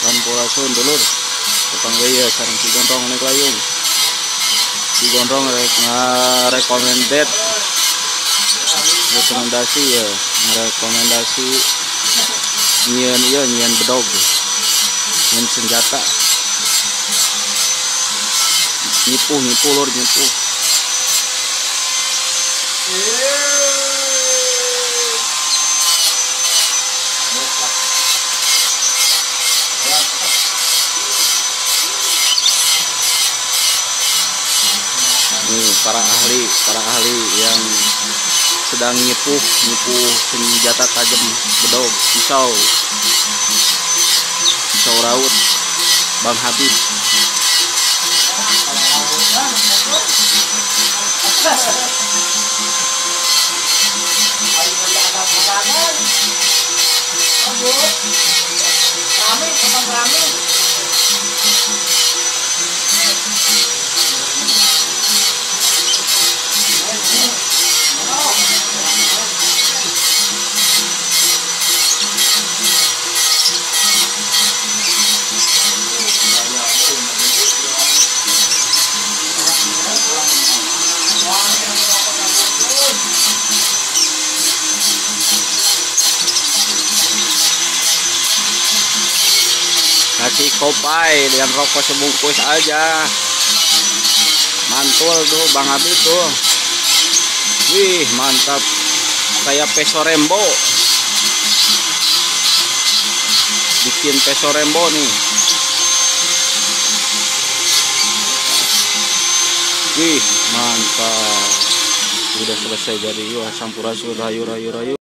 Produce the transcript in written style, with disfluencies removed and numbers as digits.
sampurasun dulur tukang gaya sareng si gondrong naik layung si gondrong recommended rekomendasi ya rekomendasi nyian bedog nyian senjata nyipuh lur nyipuh. Nih para ahli yang sedang nyipuh senjata tajam bedog pisau raut Bang Habib. Nasi kopai dengan rokok sebungkus aja mantul tuh Bang Habib tuh. Wih mantap kayak peso rembo, bikin peso rembo nih. Wih mantap udah selesai jadi. Yuk sampurasun rayu.